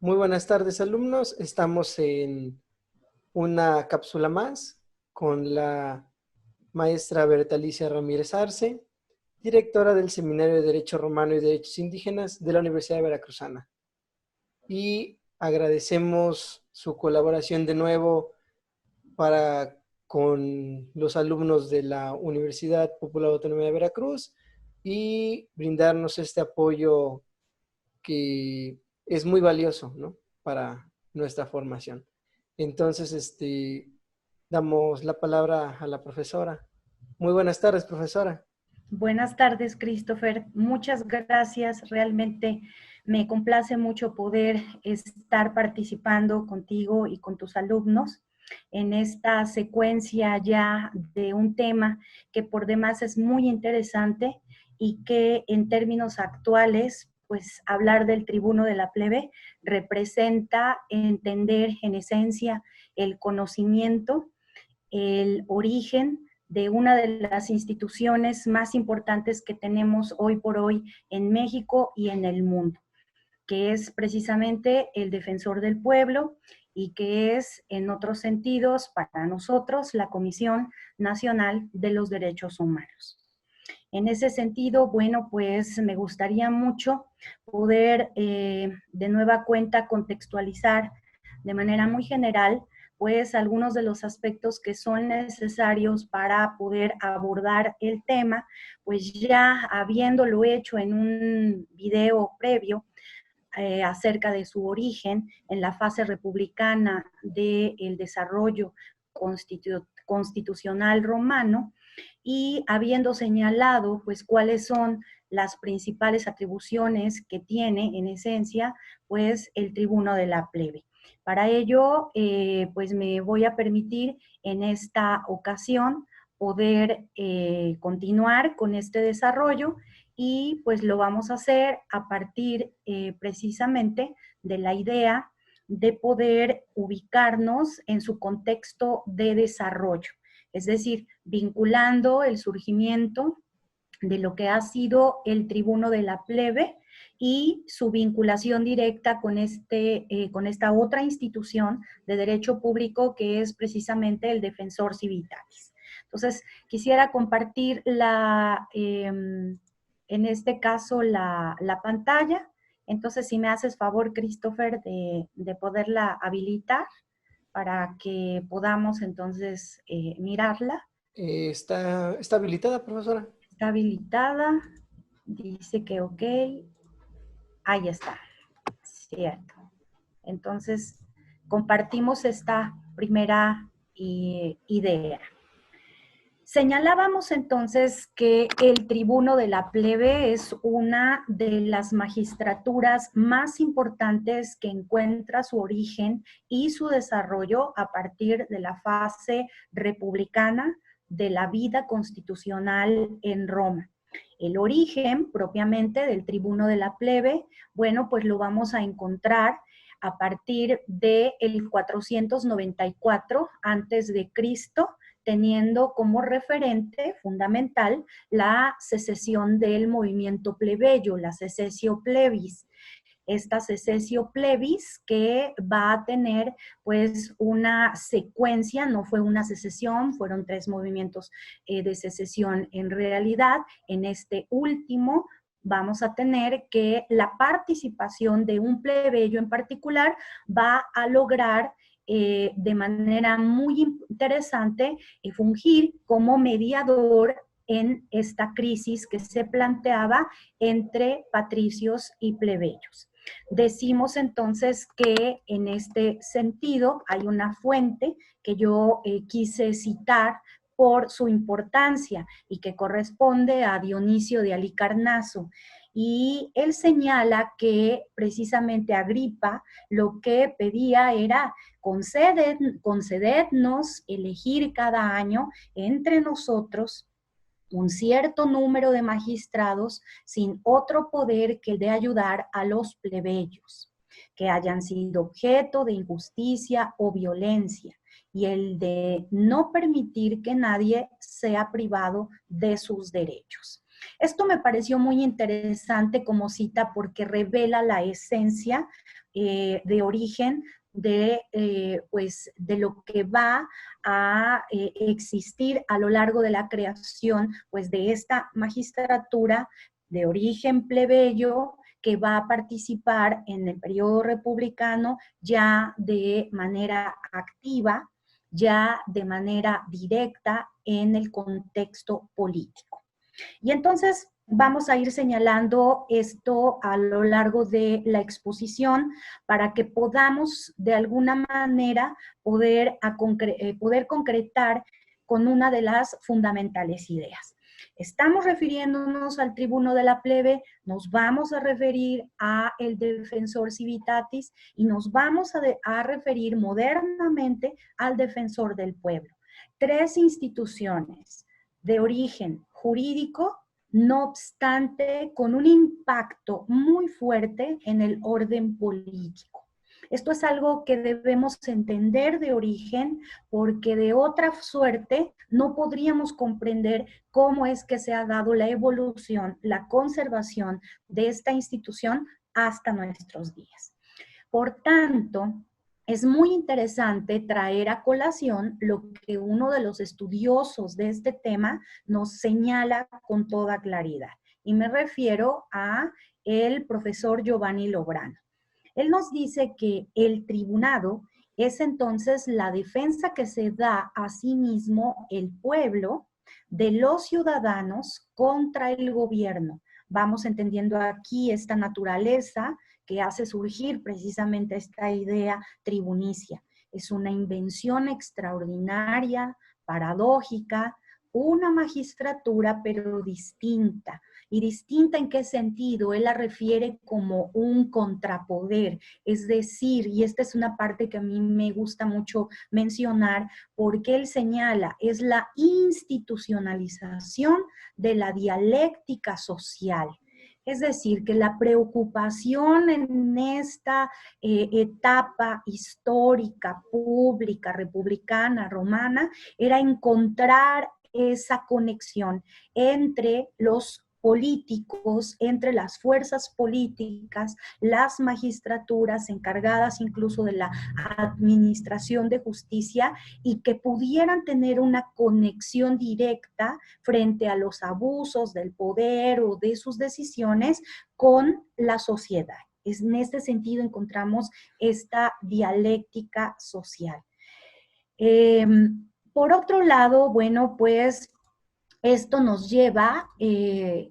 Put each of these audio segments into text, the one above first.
Muy buenas tardes, alumnos. Estamos en una cápsula más con la maestra Bertalicia Ramírez Arce, directora del Seminario de Derecho Romano y Derechos Indígenas de la Universidad Veracruzana. Y agradecemos su colaboración de nuevo con los alumnos de la Universidad Popular Autónoma de Veracruz y brindarnos este apoyo que es muy valioso, ¿no? Para nuestra formación. Entonces, damos la palabra a la profesora. Muy buenas tardes, profesora. Buenas tardes, Christopher. Muchas gracias. Realmente me complace mucho poder estar participando contigo y con tus alumnos en esta secuencia ya de un tema que por demás es muy interesante y que en términos actuales, pues hablar del tribuno de la plebe representa entender en esencia el conocimiento, el origen de una de las instituciones más importantes que tenemos hoy por hoy en México y en el mundo, que es precisamente el Defensor del Pueblo y que es, en otros sentidos, para nosotros, la Comisión Nacional de los Derechos Humanos. En ese sentido, bueno, pues me gustaría mucho poder de nueva cuenta contextualizar de manera muy general pues algunos de los aspectos que son necesarios para poder abordar el tema, pues ya habiéndolo hecho en un video previo acerca de su origen en la fase republicana del desarrollo constitucional romano, y habiendo señalado pues cuáles son las principales atribuciones que tiene en esencia pues el tribuno de la plebe. Para ello, pues me voy a permitir en esta ocasión poder continuar con este desarrollo y pues lo vamos a hacer a partir precisamente de la idea de poder ubicarnos en su contexto de desarrollo, es decir, vinculando el surgimiento de lo que ha sido el tribuno de la plebe y su vinculación directa con esta otra institución de derecho público que es precisamente el Defensor Civitatis. Entonces, quisiera compartir en este caso la pantalla. Entonces, si me haces favor, Christopher, de poderla habilitar para que podamos entonces mirarla. ¿Está habilitada, profesora? Está habilitada. Dice que ok. Ahí está. Cierto. Entonces, compartimos esta primera idea. Señalábamos entonces que el tribuno de la plebe es una de las magistraturas más importantes que encuentra su origen y su desarrollo a partir de la fase republicana de la vida constitucional en Roma. El origen propiamente del tribuno de la plebe, bueno, pues lo vamos a encontrar a partir del 494 antes de Cristo, teniendo como referente fundamental la secesión del movimiento plebeyo, la secesio plebis. Esta secesio plebis que va a tener pues una secuencia, no fue una secesión, fueron 3 movimientos de secesión en realidad. En este último vamos a tener que la participación de un plebeyo en particular va a lograr de manera muy interesante fungir como mediador en esta crisis que se planteaba entre patricios y plebeyos. Decimos entonces que en este sentido hay una fuente que yo quise citar por su importancia y que corresponde a Dionisio de Halicarnaso. Y él señala que precisamente Agripa lo que pedía era concedednos elegir cada año entre nosotros un cierto número de magistrados sin otro poder que el de ayudar a los plebeyos que hayan sido objeto de injusticia o violencia, y el de no permitir que nadie sea privado de sus derechos. Esto me pareció muy interesante como cita porque revela la esencia de origen pues, de lo que va a existir a lo largo de la creación pues, de esta magistratura de origen plebeyo que va a participar en el periodo republicano ya de manera activa, ya de manera directa en el contexto político. Y entonces vamos a ir señalando esto a lo largo de la exposición para que podamos de alguna manera poder concretar con una de las fundamentales ideas. Estamos refiriéndonos al tribuno de la plebe, nos vamos a referir a el defensor civitatis y nos vamos a referir modernamente al defensor del pueblo. Tres instituciones de origen jurídico, no obstante, con un impacto muy fuerte en el orden político. Esto es algo que debemos entender de origen, porque de otra suerte no podríamos comprender cómo es que se ha dado la evolución, la conservación de esta institución hasta nuestros días. Por tanto, es muy interesante traer a colación lo que uno de los estudiosos de este tema nos señala con toda claridad. Y me refiero a el profesor Giovanni Lobrano. Él nos dice que el tribunado es entonces la defensa que se da a sí mismo el pueblo de los ciudadanos contra el gobierno. Vamos entendiendo aquí esta naturaleza que hace surgir precisamente esta idea tribunicia. Es una invención extraordinaria, paradójica, una magistratura pero distinta. ¿Y distinta en qué sentido? Él la refiere como un contrapoder, es decir, y esta es una parte que a mí me gusta mucho mencionar, porque él señala, es la institucionalización de la dialéctica social. Es decir, que la preocupación en esta etapa histórica, pública, republicana, romana, era encontrar esa conexión entre los políticos, entre las fuerzas políticas, las magistraturas encargadas incluso de la administración de justicia y que pudieran tener una conexión directa frente a los abusos del poder o de sus decisiones con la sociedad. En este sentido encontramos esta dialéctica social. Por otro lado, bueno, pues esto nos lleva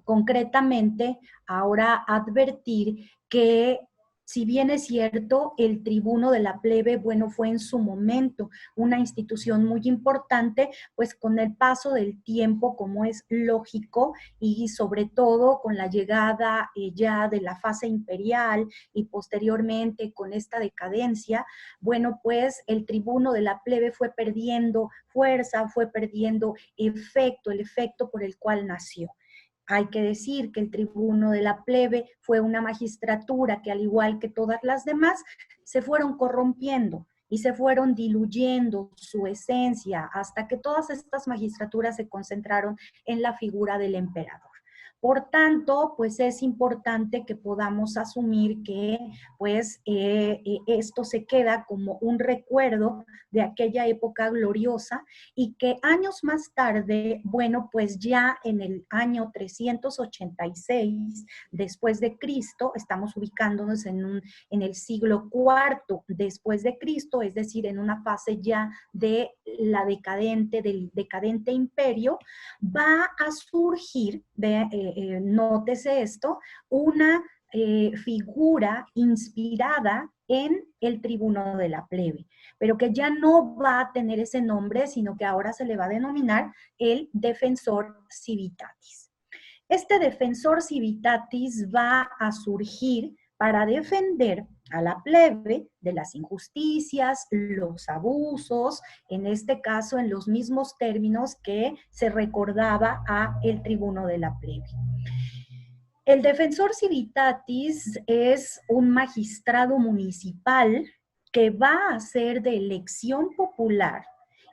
concretamente ahora a advertir que si bien es cierto, el tribuno de la plebe, bueno, fue en su momento una institución muy importante, pues con el paso del tiempo, como es lógico, y sobre todo con la llegada ya de la fase imperial y posteriormente con esta decadencia, bueno, pues el tribuno de la plebe fue perdiendo fuerza, fue perdiendo efecto, el efecto por el cual nació. Hay que decir que el tribuno de la plebe fue una magistratura que, al igual que todas las demás, se fueron corrompiendo y se fueron diluyendo su esencia hasta que todas estas magistraturas se concentraron en la figura del emperador. Por tanto, pues es importante que podamos asumir que pues esto se queda como un recuerdo de aquella época gloriosa y que años más tarde, bueno, pues ya en el año 386 después de Cristo, estamos ubicándonos en el siglo IV después de Cristo, es decir, en una fase ya de del decadente imperio, va a surgir, nótese esto, una figura inspirada en el tribuno de la plebe, pero que ya no va a tener ese nombre, sino que ahora se le va a denominar el defensor civitatis. Este defensor civitatis va a surgir para defender a la plebe de las injusticias, los abusos, en este caso en los mismos términos que se recordaba a el tribuno de la plebe. El defensor civitatis es un magistrado municipal que va a ser de elección popular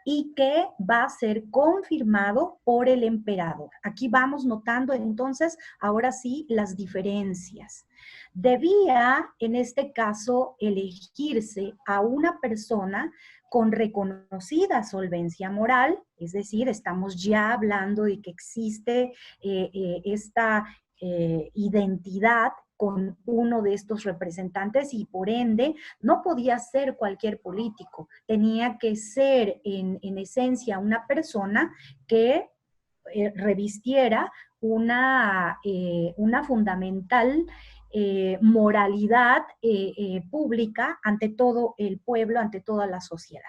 y que va a ser confirmado por el emperador. Aquí vamos notando entonces, ahora sí, las diferencias. Debía, en este caso, elegirse a una persona con reconocida solvencia moral, es decir, estamos ya hablando de que existe esta identidad con uno de estos representantes y por ende no podía ser cualquier político, tenía que ser en esencia una persona que revistiera una fundamental moralidad pública ante todo el pueblo, ante toda la sociedad.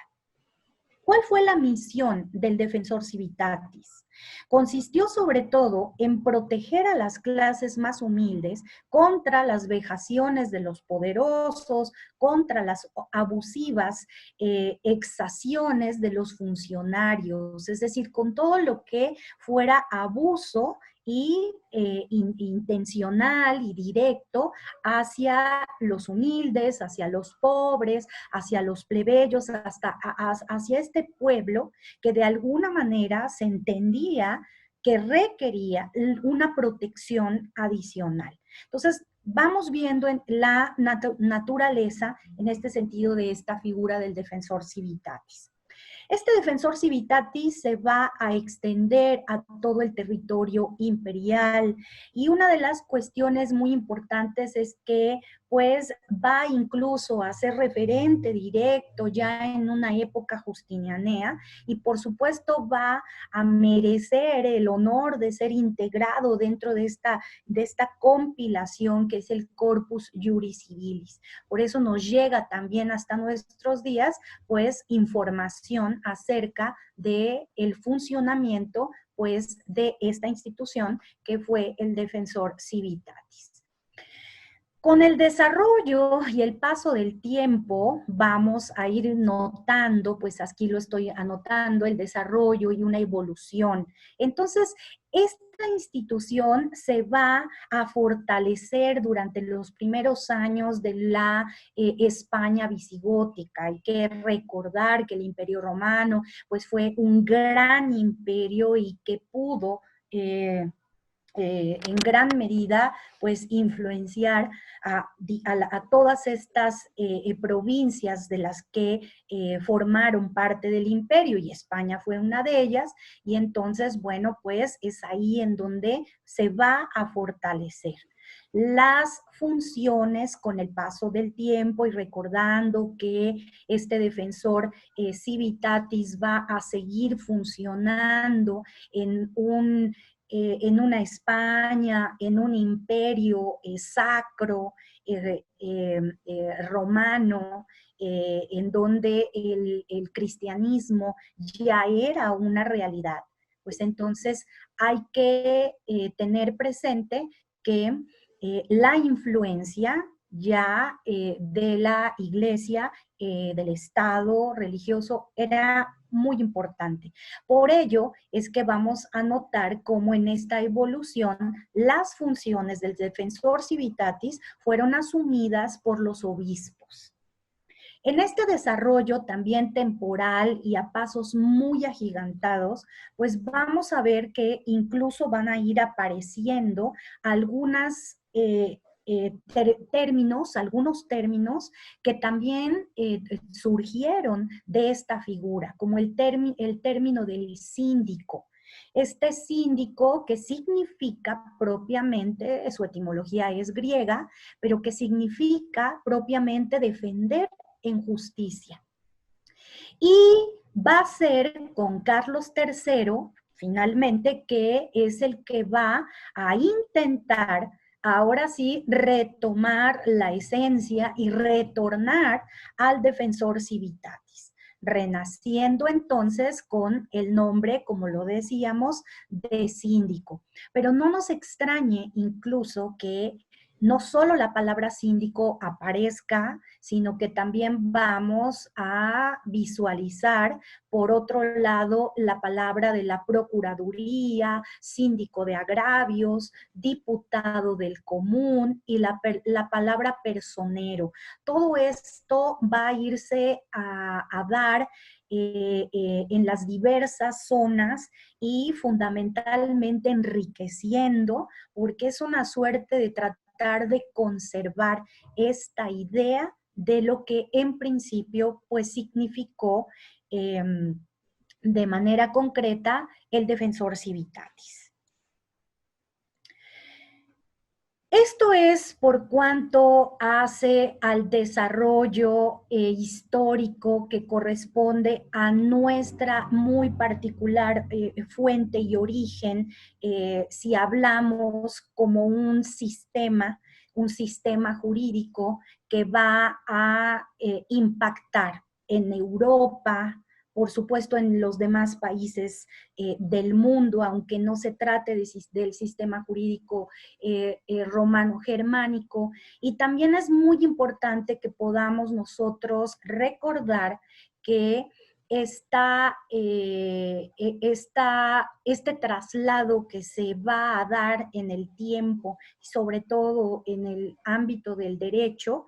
¿Cuál fue la misión del Defensor Civitatis? Consistió sobre todo en proteger a las clases más humildes contra las vejaciones de los poderosos, contra las abusivas exacciones de los funcionarios, es decir, con todo lo que fuera abuso y intencional y directo hacia los humildes, hacia los pobres, hacia los plebeyos, hacia este pueblo que de alguna manera se entendía que requería una protección adicional. Entonces, vamos viendo en la naturaleza, en este sentido, de esta figura del Defensor Civitatis. Este Defensor Civitatis se va a extender a todo el territorio imperial y una de las cuestiones muy importantes es que pues va incluso a ser referente directo ya en una época justinianea y por supuesto va a merecer el honor de ser integrado dentro de esta compilación que es el Corpus Juris Civilis. Por eso nos llega también hasta nuestros días pues información acerca de el funcionamiento pues de esta institución que fue el Defensor Civitatis. Con el desarrollo y el paso del tiempo vamos a ir notando, pues aquí lo estoy anotando, el desarrollo y una evolución. Entonces, esta institución se va a fortalecer durante los primeros años de la España visigótica. Hay que recordar que el Imperio Romano pues fue un gran imperio y que pudo en gran medida, pues, influenciar a todas estas provincias de las que formaron parte del imperio, y España fue una de ellas, y entonces, bueno, pues, es ahí en donde se va a fortalecer las funciones con el paso del tiempo y recordando que este defensor civitatis va a seguir funcionando en una España, en un imperio sacro, romano, en donde el cristianismo ya era una realidad. Pues entonces hay que tener presente que la influencia ya de la iglesia, del Estado religioso, era muy importante. Por ello es que vamos a notar cómo en esta evolución las funciones del Defensor Civitatis fueron asumidas por los obispos. En este desarrollo también temporal y a pasos muy agigantados, pues vamos a ver que incluso van a ir apareciendo algunos términos que también surgieron de esta figura, como el término del síndico. Este síndico que significa propiamente, su etimología es griega, pero que significa propiamente defender en justicia. Y va a ser con Carlos III, finalmente, que es el que va a intentar ahora sí retomar la esencia y retornar al Defensor Civitatis, renaciendo entonces con el nombre, como lo decíamos, de síndico. Pero no nos extrañe incluso que no solo la palabra síndico aparezca, sino que también vamos a visualizar, por otro lado, la palabra de la procuraduría, síndico de agravios, diputado del común y la palabra personero. Todo esto va a irse a dar en las diversas zonas y fundamentalmente enriqueciendo, porque es una suerte de tratar de conservar esta idea de lo que en principio pues significó de manera concreta el defensor civitatis. Esto es por cuanto hace al desarrollo histórico que corresponde a nuestra muy particular fuente y origen, si hablamos como un sistema jurídico que va a impactar en Europa, por supuesto en los demás países del mundo, aunque no se trate del sistema jurídico romano-germánico. Y también es muy importante que podamos nosotros recordar que este traslado que se va a dar en el tiempo, sobre todo en el ámbito del derecho,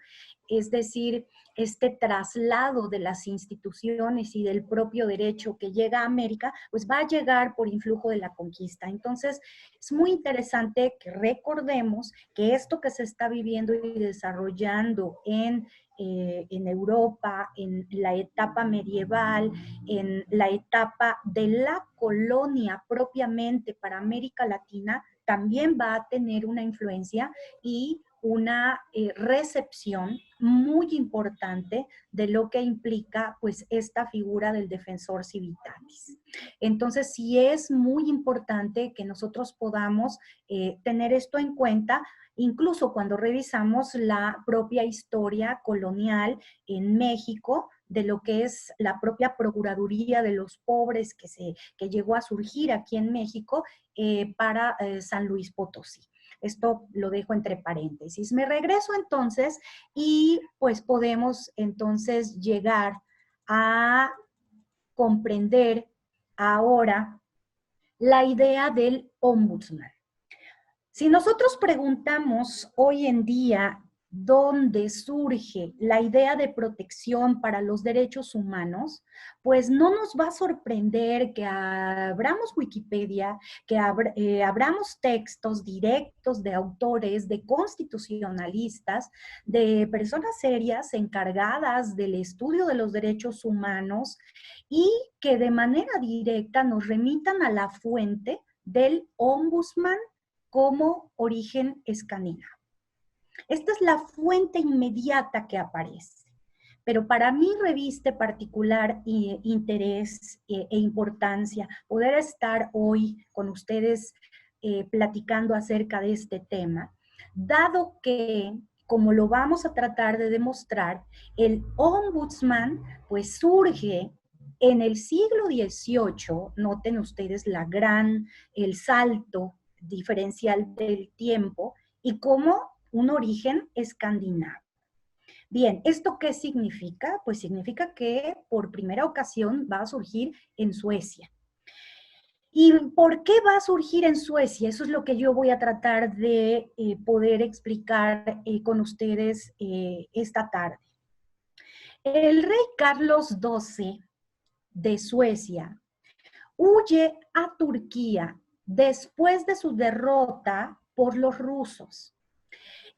es decir, este traslado de las instituciones y del propio derecho que llega a América, pues va a llegar por influjo de la conquista. Entonces, es muy interesante que recordemos que esto que se está viviendo y desarrollando en Europa, en la etapa medieval, en la etapa de la colonia propiamente para América Latina, también va a tener una influencia y una recepción muy importante de lo que implica pues esta figura del defensor civitatis. Entonces sí es muy importante que nosotros podamos tener esto en cuenta, incluso cuando revisamos la propia historia colonial en México, de lo que es la propia Procuraduría de los Pobres que llegó a surgir aquí en México para San Luis Potosí. Esto lo dejo entre paréntesis. Me regreso entonces y pues podemos entonces llegar a comprender ahora la idea del ombudsman. Si nosotros preguntamos hoy en día dónde surge la idea de protección para los derechos humanos, pues no nos va a sorprender que abramos Wikipedia, que abramos textos directos de autores, de constitucionalistas, de personas serias encargadas del estudio de los derechos humanos y que de manera directa nos remitan a la fuente del ombudsman como origen escandinavo. Esta es la fuente inmediata que aparece. Pero para mí reviste particular interés e importancia poder estar hoy con ustedes platicando acerca de este tema, dado que, como lo vamos a tratar de demostrar, el ombudsman pues surge en el siglo XVIII, noten ustedes el salto diferencial del tiempo y como un origen escandinavo. Bien, ¿esto qué significa? Pues significa que por primera ocasión va a surgir en Suecia. ¿Y por qué va a surgir en Suecia? Eso es lo que yo voy a tratar de poder explicar con ustedes esta tarde. El rey Carlos XII de Suecia huye a Turquía después de su derrota por los rusos.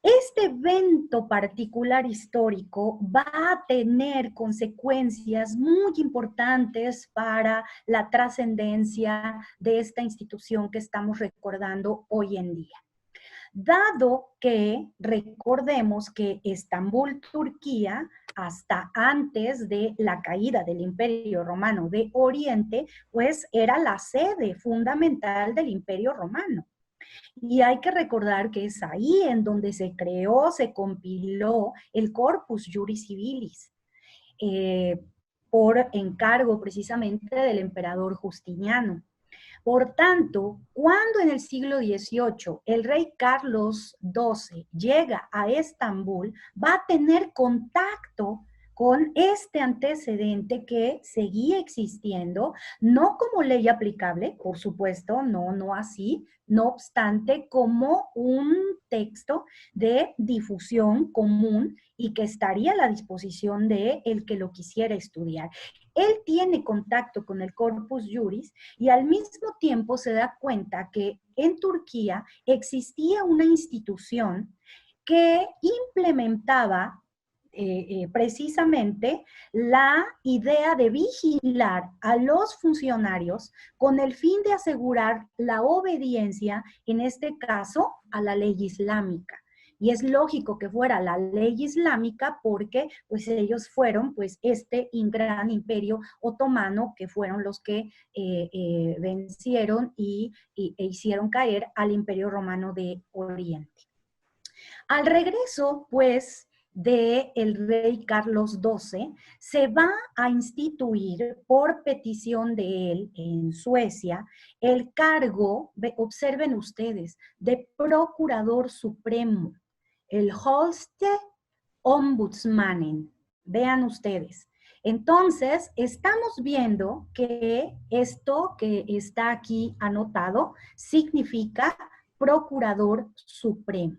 Este evento particular histórico va a tener consecuencias muy importantes para la trascendencia de esta institución que estamos recordando hoy en día. Dado que recordemos que Estambul, Turquía, hasta antes de la caída del Imperio Romano de Oriente, pues era la sede fundamental del Imperio Romano. Y hay que recordar que es ahí en donde se creó, se compiló el Corpus Juris Civilis, por encargo precisamente del emperador Justiniano. Por tanto, cuando en el siglo XVIII el rey Carlos XII llega a Estambul, va a tener contacto con este antecedente que seguía existiendo, no como ley aplicable, por supuesto, no así, no obstante, como un texto de difusión común y que estaría a la disposición de el que lo quisiera estudiar. Él tiene contacto con el Corpus Juris y al mismo tiempo se da cuenta que en Turquía existía una institución que implementaba precisamente la idea de vigilar a los funcionarios con el fin de asegurar la obediencia, en este caso, a la ley islámica. Y es lógico que fuera la ley islámica porque pues ellos fueron pues este gran imperio otomano que fueron los que vencieron e hicieron caer al imperio romano de Oriente. Al regreso pues del rey Carlos XII, se va a instituir por petición de él en Suecia el cargo, observen ustedes, de procurador supremo, el Holste Ombudsmannen. Vean ustedes. Entonces, estamos viendo que esto que está aquí anotado significa procurador supremo.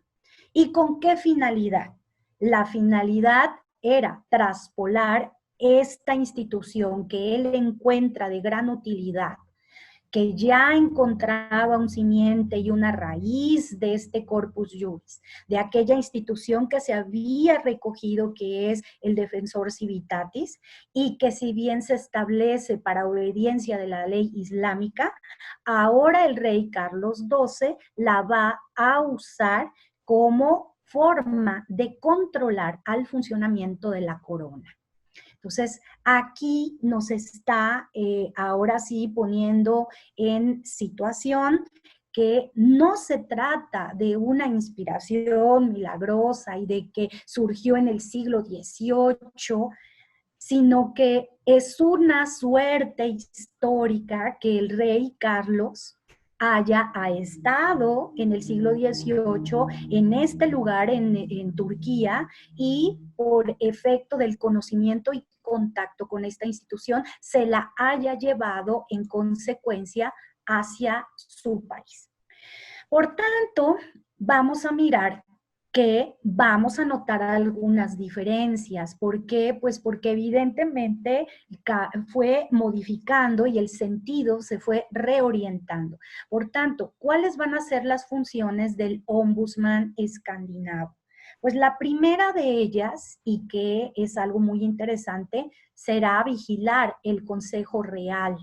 ¿Y con qué finalidad? La finalidad era traspolar esta institución que él encuentra de gran utilidad, que ya encontraba un simiente y una raíz de este Corpus Juris, de aquella institución que se había recogido que es el Defensor Civitatis y que si bien se establece para obediencia de la ley islámica, ahora el rey Carlos XII la va a usar como forma de controlar al funcionamiento de la corona. Entonces, aquí nos está ahora sí poniendo en situación que no se trata de una inspiración milagrosa y de que surgió en el siglo XVIII, sino que es una suerte histórica que el rey Carlos haya estado en el siglo XVIII en este lugar en Turquía y por efecto del conocimiento y contacto con esta institución se la haya llevado en consecuencia hacia su país. Por tanto, vamos a mirar que vamos a notar algunas diferencias. ¿Por qué? Pues porque evidentemente fue modificando y el sentido se fue reorientando. Por tanto, ¿cuáles van a ser las funciones del ombudsman escandinavo? Pues la primera de ellas, y que es algo muy interesante, será vigilar el Consejo Real,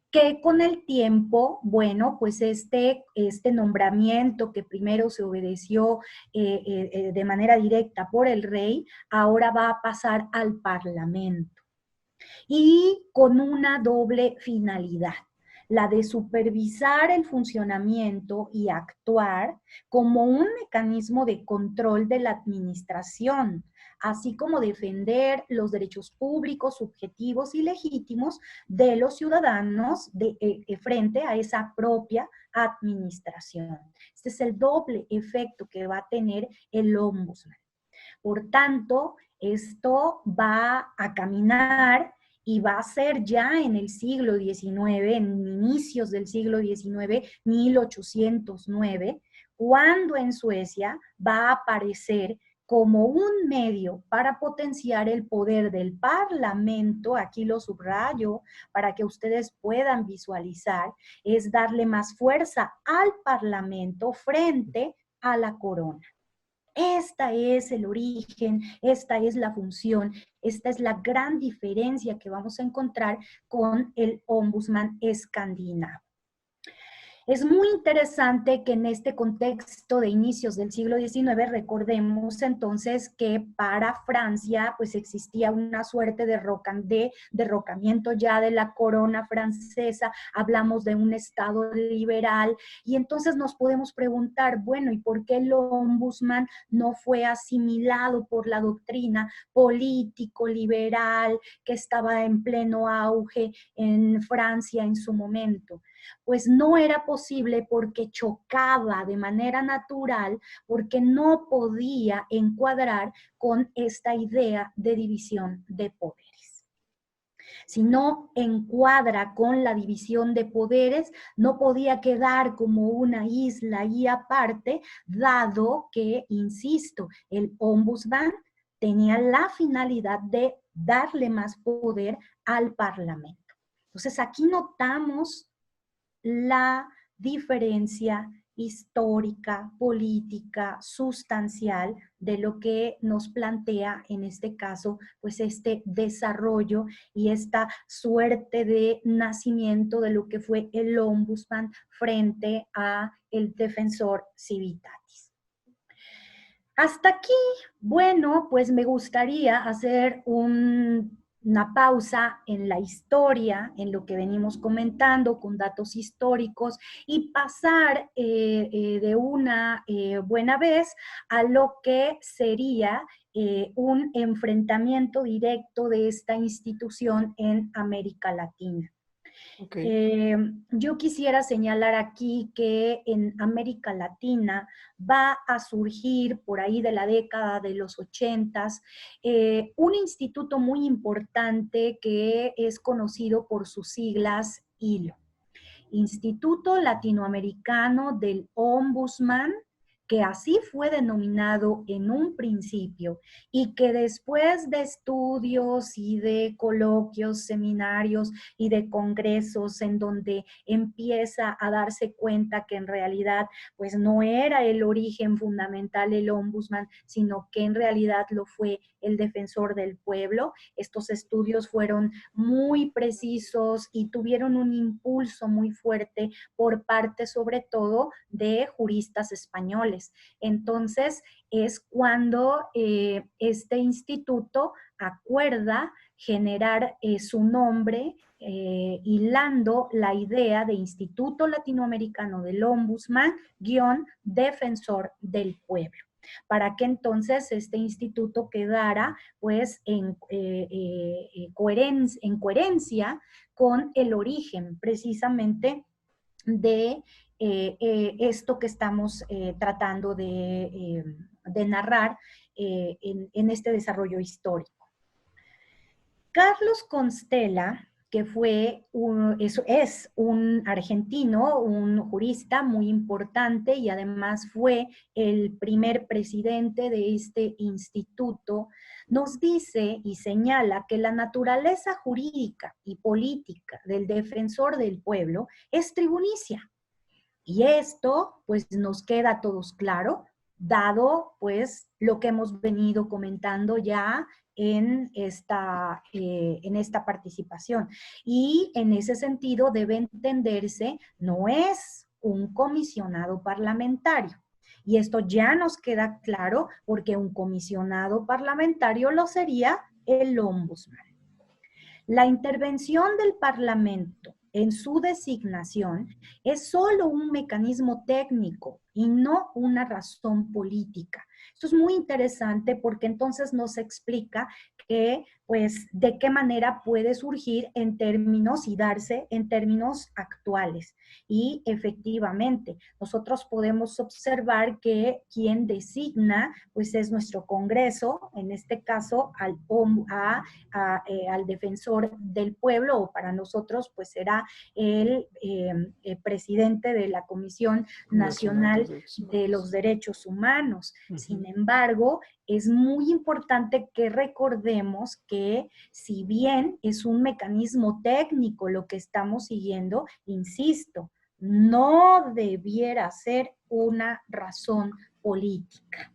que con el tiempo, bueno, pues este nombramiento que primero se obedeció de manera directa por el rey, ahora va a pasar al Parlamento. Y con una doble finalidad, la de supervisar el funcionamiento y actuar como un mecanismo de control de la administración, así como defender los derechos públicos, subjetivos y legítimos de los ciudadanos frente a esa propia administración. Este es el doble efecto que va a tener el ombudsman. Por tanto, esto va a caminar y va a ser ya en el siglo XIX, en inicios del siglo XIX, 1809, cuando en Suecia va a aparecer como un medio para potenciar el poder del Parlamento, aquí lo subrayo para que ustedes puedan visualizar, es darle más fuerza al Parlamento frente a la corona. Este es el origen, esta es la función, esta es la gran diferencia que vamos a encontrar con el ombudsman escandinavo. Es muy interesante que en este contexto de inicios del siglo XIX recordemos entonces que para Francia pues existía una suerte de derrocamiento ya de la corona francesa, hablamos de un estado liberal y entonces nos podemos preguntar, bueno, ¿y por qué el ombudsman no fue asimilado por la doctrina político liberal que estaba en pleno auge en Francia en su momento? Pues no era posible porque chocaba de manera natural, porque no podía encuadrar con esta idea de división de poderes. Si no encuadra con la división de poderes, no podía quedar como una isla y aparte, dado que, insisto, el ombudsman tenía la finalidad de darle más poder al Parlamento. Entonces aquí notamos la diferencia histórica, política, sustancial de lo que nos plantea en este caso, pues este desarrollo y esta suerte de nacimiento de lo que fue el ombudsman frente a el defensor civitatis. Hasta aquí, bueno, pues me gustaría hacer una pausa en la historia, en lo que venimos comentando con datos históricos y pasar de una buena vez a lo que sería un enfrentamiento directo de esta institución en América Latina. Okay. Yo quisiera señalar aquí que en América Latina va a surgir por ahí de la década de los 80 un instituto muy importante que es conocido por sus siglas ILO, Instituto Latinoamericano del Ombudsman, que así fue denominado en un principio y que después de estudios y de coloquios, seminarios y de congresos en donde empieza a darse cuenta que en realidad pues no era el origen fundamental el ombudsman, sino que en realidad lo fue el defensor del pueblo. Estos estudios fueron muy precisos y tuvieron un impulso muy fuerte por parte sobre todo de juristas españoles. Entonces es cuando este instituto acuerda generar su nombre, hilando la idea de Instituto Latinoamericano del Ombudsman, defensor del pueblo, para que entonces este instituto quedara pues en coherencia con el origen precisamente de esto que estamos tratando de narrar en este desarrollo histórico. Carlos Constella, que es un argentino, un jurista muy importante y además fue el primer presidente de este instituto, nos dice y señala que la naturaleza jurídica y política del defensor del pueblo es tribunicia. Y esto, pues, nos queda a todos claro, dado, pues, lo que hemos venido comentando ya en esta participación. Y en ese sentido debe entenderse, no es un comisionado parlamentario. Y esto ya nos queda claro porque un comisionado parlamentario lo sería el ombudsman. La intervención del Parlamento en su designación es solo un mecanismo técnico y no una razón política. Esto es muy interesante porque entonces nos explica que, pues, de qué manera puede surgir en términos y darse en términos actuales. Y efectivamente, nosotros podemos observar que quien designa, pues, es nuestro Congreso, en este caso al defensor del pueblo, o para nosotros, pues, será el presidente de la Comisión Nacional de los Derechos Humanos. Sin embargo, es muy importante que recordemos que si bien es un mecanismo técnico lo que estamos siguiendo, insisto, no debiera ser una razón política.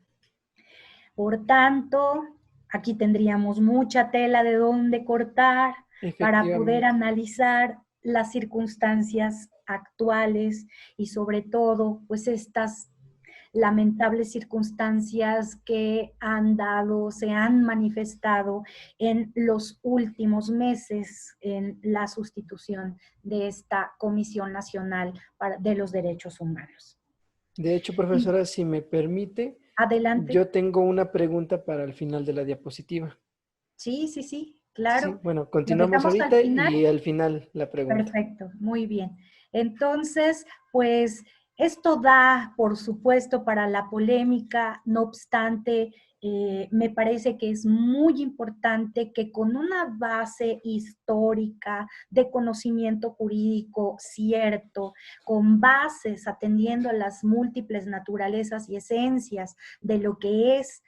Por tanto, aquí tendríamos mucha tela de dónde cortar para poder analizar las circunstancias actuales y sobre todo, pues estas lamentables circunstancias que se han manifestado en los últimos meses en la sustitución de esta Comisión Nacional de los Derechos Humanos. De hecho, profesora, si me permite, Adelante. yo tengo una pregunta para el final de la diapositiva. Sí, Sí, claro. bueno, ¿Lo continuamos dejamos al ahorita final? y al final la pregunta. Perfecto, muy bien. Entonces, pues esto da, por supuesto, para la polémica, no obstante, me parece que es muy importante que con una base histórica de conocimiento jurídico cierto, con bases atendiendo a las múltiples naturalezas y esencias de lo que es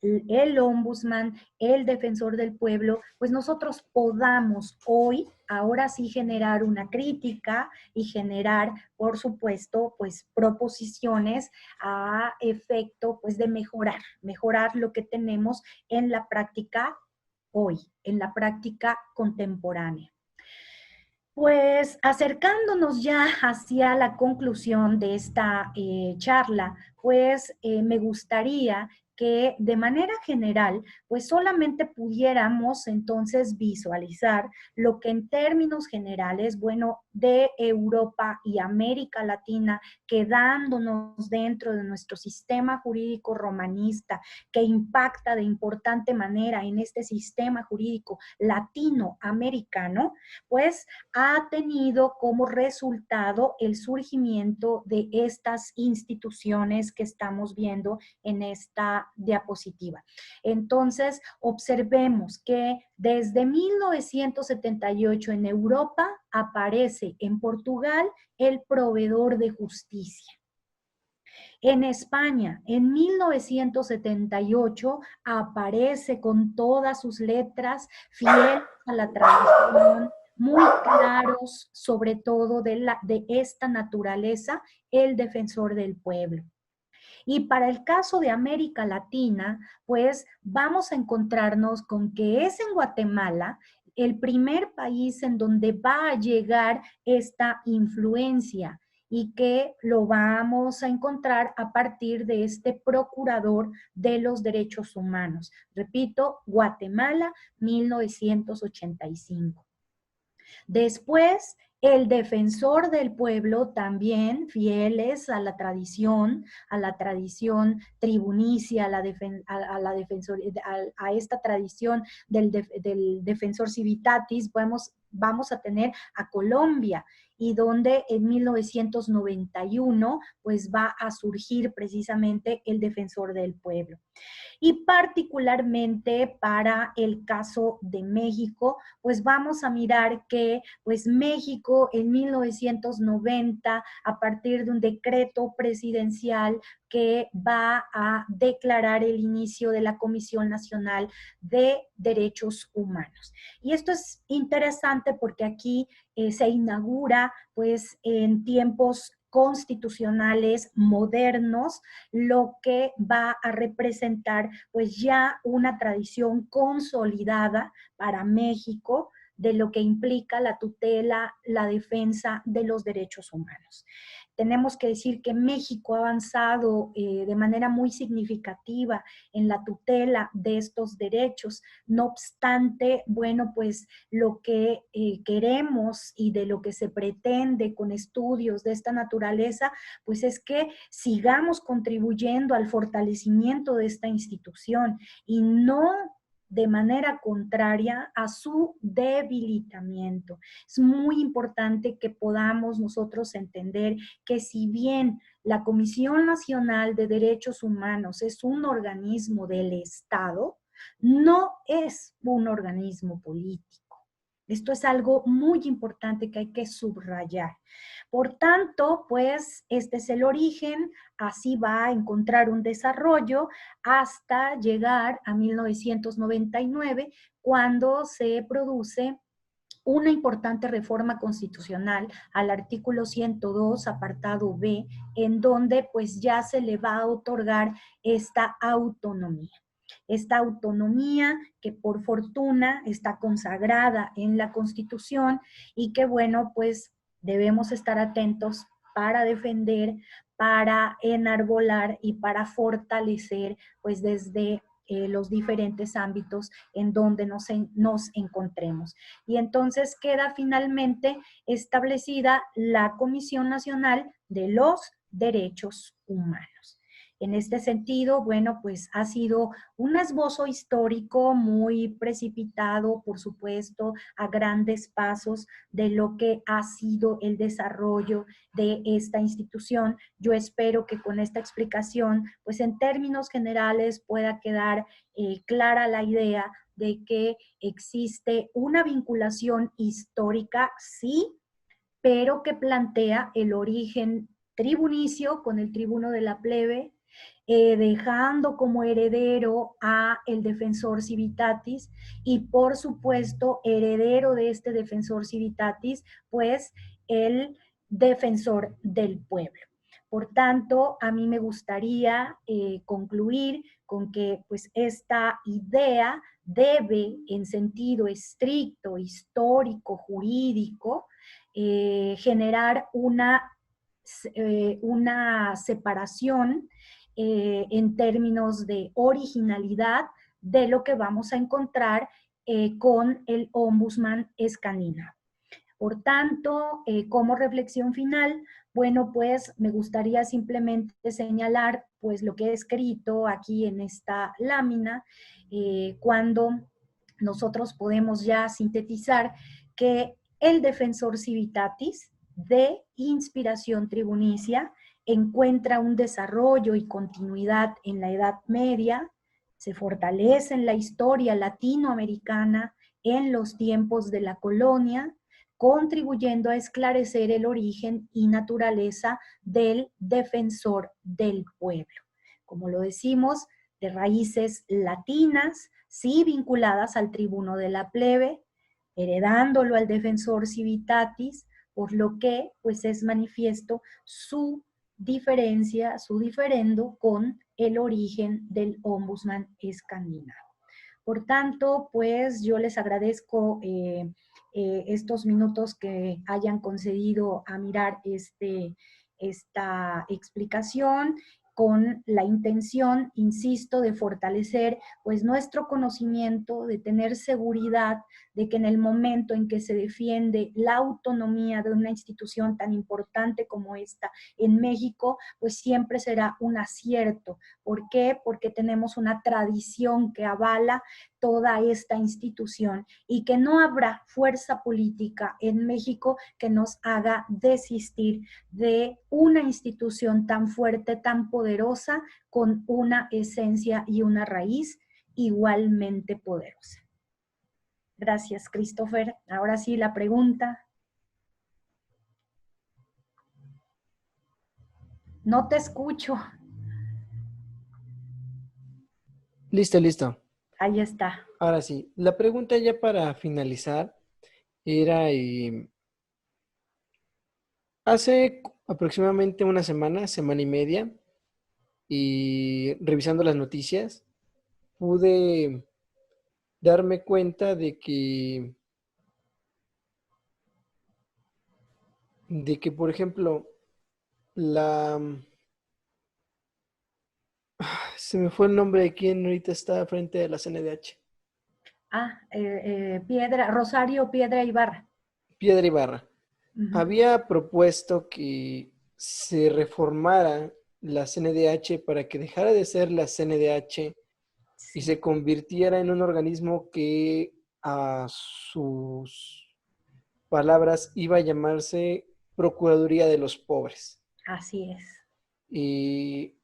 el ombudsman, el defensor del pueblo, pues nosotros podamos hoy, ahora sí, generar una crítica y generar, por supuesto, pues proposiciones a efecto, pues de mejorar lo que tenemos en la práctica hoy, en la práctica contemporánea. Pues acercándonos ya hacia la conclusión de esta charla, pues me gustaría que de manera general, pues solamente pudiéramos entonces visualizar lo que en términos generales, bueno, de Europa y América Latina, quedándonos dentro de nuestro sistema jurídico romanista, que impacta de importante manera en este sistema jurídico latinoamericano, pues ha tenido como resultado el surgimiento de estas instituciones que estamos viendo en esta diapositiva. Entonces, observemos que desde 1978 en Europa aparece en Portugal el proveedor de justicia. En España, en 1978, aparece con todas sus letras, fiel a la tradición, muy claros, sobre todo de esta naturaleza, el defensor del pueblo. Y para el caso de América Latina, pues vamos a encontrarnos con que es en Guatemala el primer país en donde va a llegar esta influencia y que lo vamos a encontrar a partir de este procurador de los derechos humanos. Repito, Guatemala, 1985. Después, el defensor del pueblo también, fieles a la tradición tribunicia, a esta tradición del defensor civitatis, vamos a tener a Colombia, y donde en 1991 pues va a surgir precisamente el defensor del pueblo. Y particularmente para el caso de México, pues vamos a mirar que pues México en 1990, a partir de un decreto presidencial que va a declarar el inicio de la Comisión Nacional de Derechos Humanos. Y esto es interesante porque aquí se inaugura pues en tiempos constitucionales modernos, lo que va a representar pues ya una tradición consolidada para México de lo que implica la tutela, la defensa de los derechos humanos. Tenemos que decir que México ha avanzado de manera muy significativa en la tutela de estos derechos. No obstante, bueno, pues lo que queremos y de lo que se pretende con estudios de esta naturaleza, pues es que sigamos contribuyendo al fortalecimiento de esta institución y no de manera contraria a su debilitamiento. Es muy importante que podamos nosotros entender que si bien la Comisión Nacional de Derechos Humanos es un organismo del Estado, no es un organismo político. Esto es algo muy importante que hay que subrayar. Por tanto, pues este es el origen, así va a encontrar un desarrollo hasta llegar a 1999, cuando se produce una importante reforma constitucional al artículo 102, apartado B, en donde pues ya se le va a otorgar esta autonomía. Esta autonomía que por fortuna está consagrada en la Constitución y que bueno, pues debemos estar atentos para defender, para enarbolar y para fortalecer pues desde los diferentes ámbitos en donde nos encontremos. Y entonces queda finalmente establecida la Comisión Nacional de los Derechos Humanos. En este sentido, bueno, pues ha sido un esbozo histórico muy precipitado, por supuesto, a grandes pasos de lo que ha sido el desarrollo de esta institución. Yo espero que con esta explicación, pues en términos generales pueda quedar clara la idea de que existe una vinculación histórica, sí, pero que plantea el origen tribunicio con el tribuno de la plebe, dejando como heredero a el defensor civitatis y por supuesto heredero de este defensor civitatis, pues el defensor del pueblo. Por tanto, a mí me gustaría concluir con que pues esta idea debe en sentido estricto, histórico, jurídico, generar una separación en términos de originalidad de lo que vamos a encontrar con el ombudsman escandinavo. Por tanto, como reflexión final, bueno, pues me gustaría simplemente señalar pues lo que he escrito aquí en esta lámina, cuando nosotros podemos ya sintetizar que el defensor civitatis de inspiración tribunicia encuentra un desarrollo y continuidad en la Edad Media, se fortalece en la historia latinoamericana en los tiempos de la colonia, contribuyendo a esclarecer el origen y naturaleza del defensor del pueblo. Como lo decimos, de raíces latinas, sí vinculadas al tribuno de la plebe, heredándolo al defensor civitatis, por lo que pues es manifiesto su diferencia, su diferendo con el origen del ombudsman escandinavo. Por tanto, pues yo les agradezco estos minutos que hayan concedido a mirar esta explicación con la intención, insisto, de fortalecer pues nuestro conocimiento, de tener seguridad de que en el momento en que se defiende la autonomía de una institución tan importante como esta en México, pues siempre será un acierto. ¿Por qué? Porque tenemos una tradición que avala toda esta institución y que no habrá fuerza política en México que nos haga desistir de una institución tan fuerte, tan poderosa, con una esencia y una raíz igualmente poderosa. Gracias, Christopher. Ahora sí, la pregunta. No te escucho. Listo, listo. Ahí está. Ahora sí, la pregunta ya para finalizar era, hace aproximadamente una semana, semana y media, y revisando las noticias, pude darme cuenta de que, por ejemplo, la... Se me fue el nombre de quien ahorita está frente a la CNDH. Rosario Piedra Ibarra. Piedra Ibarra. Uh-huh. Había propuesto que se reformara la CNDH para que dejara de ser la CNDH y Sí. se convirtiera en un organismo que a sus palabras iba a llamarse Procuraduría de los Pobres. Así es. Y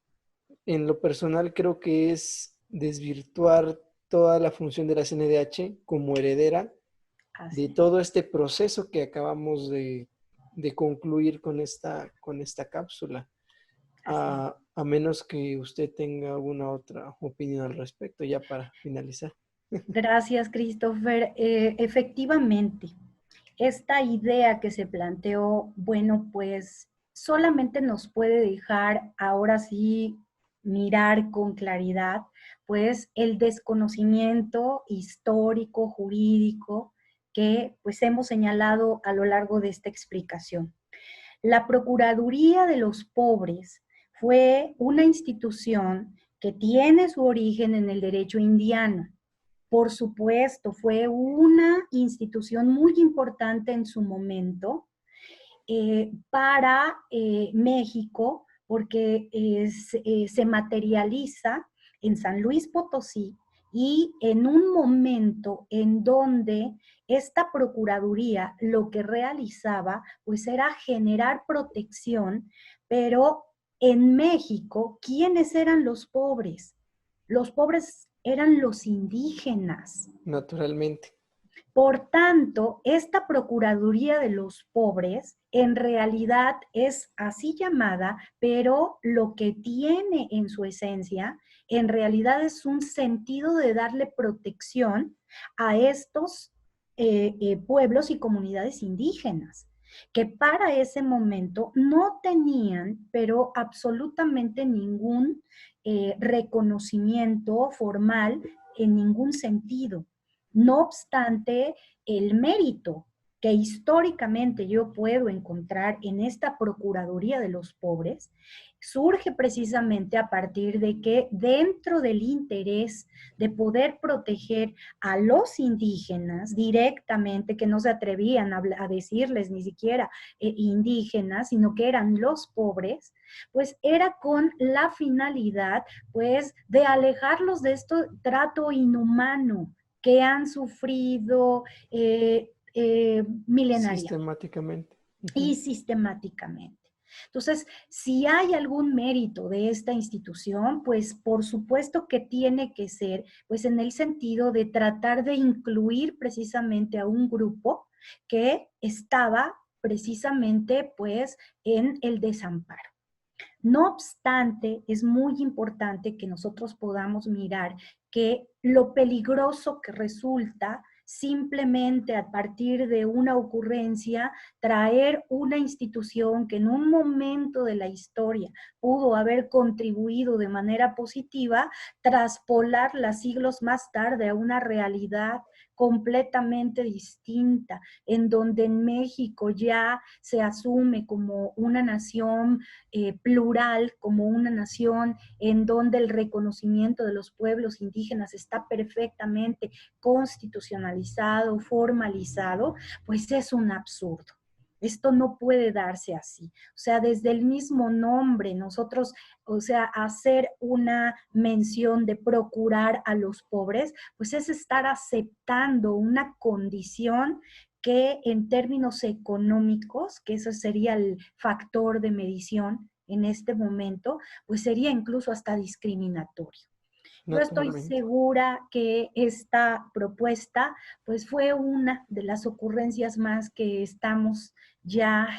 en lo personal creo que es desvirtuar toda la función de la CNDH como heredera de todo este proceso que acabamos de concluir con esta cápsula. A menos que usted tenga alguna otra opinión al respecto, ya para finalizar. Gracias, Christopher. Efectivamente, esta idea que se planteó, bueno, pues solamente nos puede dejar ahora sí mirar con claridad, pues el desconocimiento histórico, jurídico, que pues hemos señalado a lo largo de esta explicación. La Procuraduría de los Pobres fue una institución que tiene su origen en el derecho indiano. Por supuesto, fue una institución muy importante en su momento para México, porque se materializa en San Luis Potosí y en un momento en donde esta Procuraduría lo que realizaba pues era generar protección, pero en México, ¿quiénes eran los pobres? Los pobres eran los indígenas. Naturalmente. Por tanto, esta Procuraduría de los Pobres en realidad es así llamada, pero lo que tiene en su esencia, en realidad es un sentido de darle protección a estos pueblos y comunidades indígenas, que para ese momento no tenían, pero absolutamente ningún reconocimiento formal en ningún sentido. No obstante, el mérito que históricamente yo puedo encontrar en esta Procuraduría de los Pobres surge precisamente a partir de que dentro del interés de poder proteger a los indígenas directamente, que no se atrevían a decirles ni siquiera indígenas, sino que eran los pobres, pues era con la finalidad pues de alejarlos de este trato inhumano que han sufrido milenariamente Sistemáticamente. y sistemáticamente. Entonces, si hay algún mérito de esta institución, pues por supuesto que tiene que ser, pues en el sentido de tratar de incluir precisamente a un grupo que estaba precisamente pues en el desamparo. No obstante, es muy importante que nosotros podamos mirar que lo peligroso que resulta simplemente a partir de una ocurrencia, traer una institución que en un momento de la historia pudo haber contribuido de manera positiva, traspolarla siglos más tarde a una realidad completamente distinta, en donde en México ya se asume como una nación plural, como una nación en donde el reconocimiento de los pueblos indígenas está perfectamente constitucionalizado, formalizado, pues es un absurdo. Esto no puede darse así. O sea, desde el mismo nombre, nosotros, o sea, hacer una mención de procurar a los pobres, pues es estar aceptando una condición que en términos económicos, que ese sería el factor de medición en este momento, pues sería incluso hasta discriminatorio. Yo estoy Naturalmente. segura que esta propuesta pues fue una de las ocurrencias más que estamos ya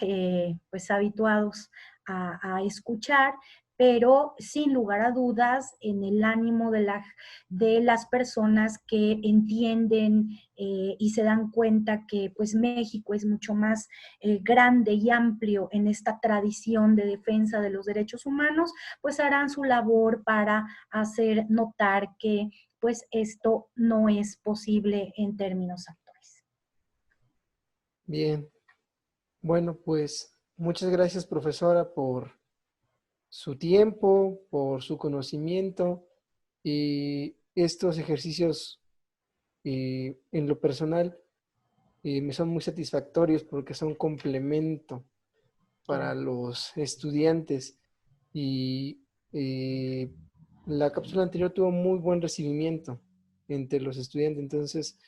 pues habituados a escuchar, pero sin lugar a dudas en el ánimo de las personas que entienden y se dan cuenta que pues México es mucho más grande y amplio en esta tradición de defensa de los derechos humanos, pues harán su labor para hacer notar que pues esto no es posible en términos actuales. Bien. Bueno, pues muchas gracias, profesora, por su tiempo, por su conocimiento y estos ejercicios en lo personal me son muy satisfactorios porque son complemento para Claro. los estudiantes y eh, la cápsula anterior tuvo muy buen recibimiento entre los estudiantes, entonces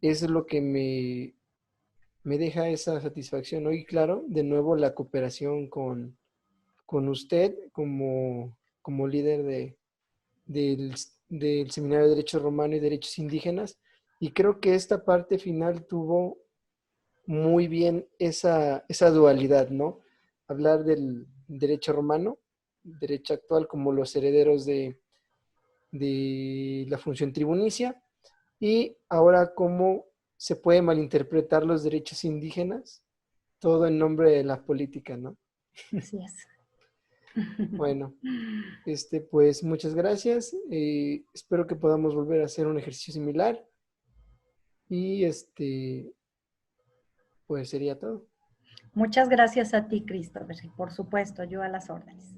eso es lo que me deja esa satisfacción, ¿no? Y claro, de nuevo la cooperación con usted como líder del, del Seminario de Derecho Romano y Derechos Indígenas, y creo que esta parte final tuvo muy bien esa dualidad, ¿no? Hablar del derecho romano, derecho actual como los herederos de la función tribunicia, y ahora cómo se puede malinterpretar los derechos indígenas, todo en nombre de la política, ¿no? Así es. Bueno, pues muchas gracias. Espero que podamos volver a hacer un ejercicio similar. Y pues sería todo. Muchas gracias a ti, Christopher. Por supuesto, yo a las órdenes.